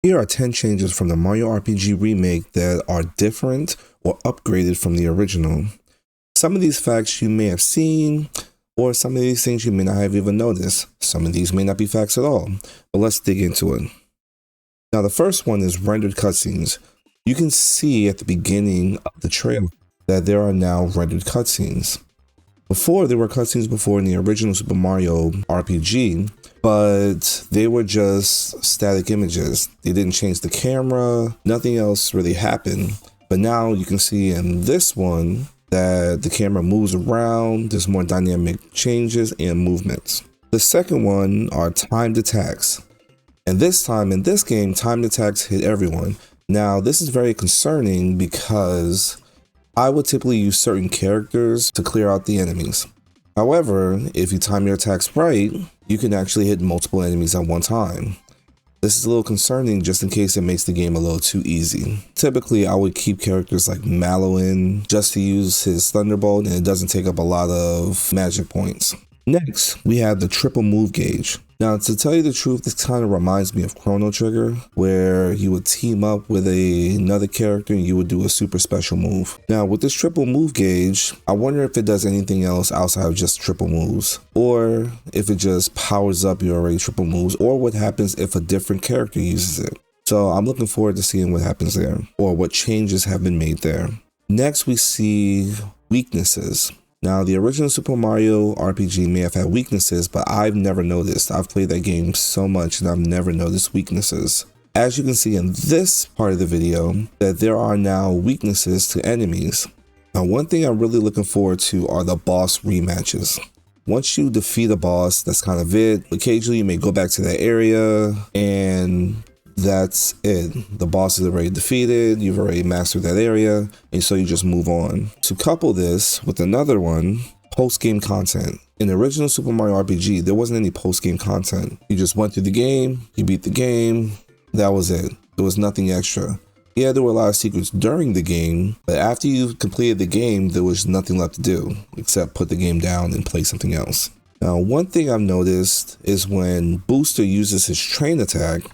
Here are 10 changes from the Mario RPG Remake that are different or upgraded from the original. Some of these facts you may have seen, or some of these things you may not have even noticed. Some of these may not be facts at all, but let's dig into it. Now, the first one is rendered cutscenes. You can see at the beginning of the trailer that there are now rendered cutscenes. Before, there were cutscenes before in the original Super Mario RPG, but they were just static images. They didn't change the camera, nothing else really happened. But now you can see in this one that the camera moves around, there's more dynamic changes and movements. The second one are timed attacks. And this time in this game, timed attacks hit everyone. Now, this is very concerning because I would typically use certain characters to clear out the enemies. However, if you time your attacks right, you can actually hit multiple enemies at one time. This is a little concerning just in case it makes the game a little too easy. Typically, I would keep characters like Mallow in just to use his Thunderbolt, and it doesn't take up a lot of magic points. Next, we have the triple move gauge. Now, to tell you the truth, this kind of reminds me of Chrono Trigger, where you would team up with another character and you would do a super special move. Now, with this triple move gauge, I wonder if it does anything else outside of just triple moves, or if it just powers up your already triple moves, or what happens if a different character uses it. So I'm looking forward to seeing what happens there, or what changes have been made there. Next, we see weaknesses. Now, the original Super Mario RPG may have had weaknesses, but I've never noticed. I've played that game so much and I've never noticed weaknesses. As you can see in this part of the video, that there are now weaknesses to enemies. Now, one thing I'm really looking forward to are the boss rematches. Once you defeat a boss, that's kind of it. Occasionally, you may go back to that area and that's it. The boss is already defeated, you've already mastered that area, and so you just move on. To couple this with another one, post-game content. In the original Super Mario RPG, there wasn't any post-game content. You just went through the game, you beat the game, that was it. There was nothing extra. Yeah, there were a lot of secrets during the game, but after you completed the game, there was nothing left to do except put the game down and play something else. Now, one thing I've noticed is when Booster uses his train attack,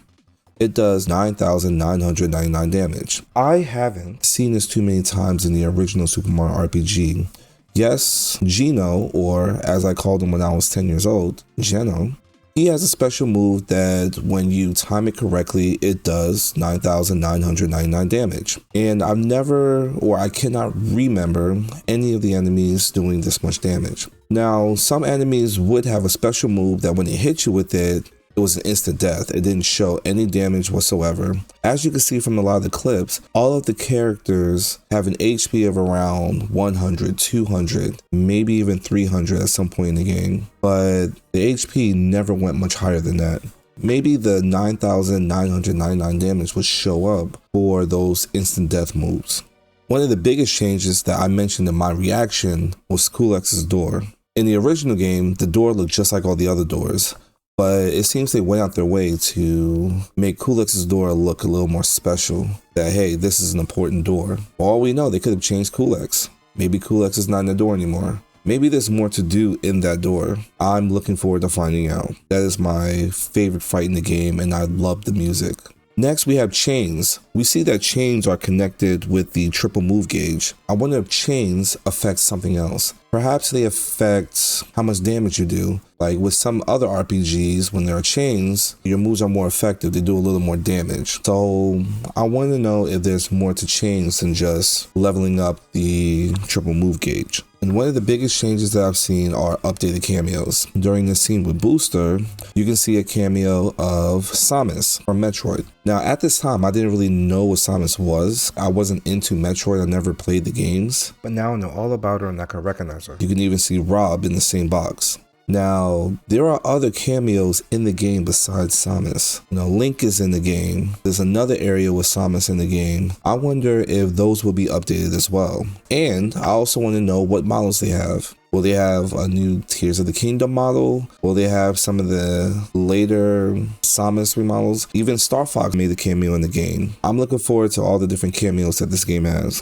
it does 9,999 damage. I haven't seen this too many times in the original Super Mario RPG. Yes, Geno, or as I called him when I was 10 years old, Geno, he has a special move that when you time it correctly, it does 9,999 damage. And I've never, or I cannot remember any of the enemies doing this much damage. Now, some enemies would have a special move that when they hit you with it, it was an instant death. It didn't show any damage whatsoever. As you can see from a lot of the clips, all of the characters have an HP of around 100, 200, maybe even 300 at some point in the game. But the HP never went much higher than that. Maybe the 9,999 damage would show up for those instant death moves. One of the biggest changes that I mentioned in my reaction was Kulex's door. In the original game, the door looked just like all the other doors. But it seems they went out their way to make Kulex's door look a little more special. That, hey, this is an important door. For all we know, they could have changed Kulex. Maybe Kulex is not in the door anymore. Maybe there's more to do in that door. I'm looking forward to finding out. That is my favorite fight in the game, and I love the music. Next, we have chains. We see that chains are connected with the triple move gauge. I wonder if chains affect something else. Perhaps they affect how much damage you do. Like with some other RPGs, when there are chains, your moves are more effective. They do a little more damage. So I want to know if there's more to chains than just leveling up the triple move gauge. And one of the biggest changes that I've seen are updated cameos. During this scene with Booster, you can see a cameo of Samus from Metroid. Now, at this time, I didn't really know what Samus was. I wasn't into Metroid. I never played the games. But now I know all about her and I can recognize her. You can even see Rob in the same box. Now, there are other cameos in the game besides Samus. Link is in the game. There's another area with Samus in the game. I wonder if those will be updated as well. And I also want to know what models they have. Will they have a new Tears of the Kingdom model? Will they have some of the later Samus remodels? Even Star Fox made a cameo in the game. I'm looking forward to all the different cameos that this game has.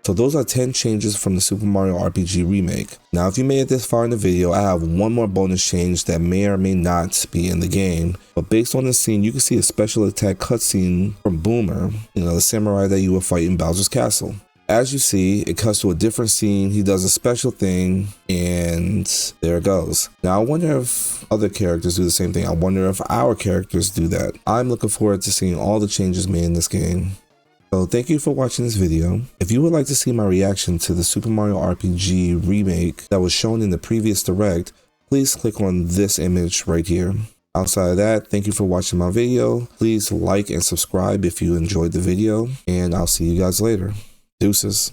So those are 10 changes from the Super Mario RPG Remake. Now if you made it this far in the video, I have one more bonus change that may or may not be in the game. But based on this scene, you can see a special attack cutscene from Boomer, the samurai that you will fight in Bowser's Castle. As you see, it cuts to a different scene, he does a special thing, and there it goes. Now I wonder if other characters do the same thing. I wonder if our characters do that. I'm looking forward to seeing all the changes made in this game. So thank you for watching this video. If you would like to see my reaction to the Super Mario RPG Remake that was shown in the previous Direct, please click on this image right here. Outside of that, thank you for watching my video. Please like and subscribe if you enjoyed the video, and I'll see you guys later. Deuces.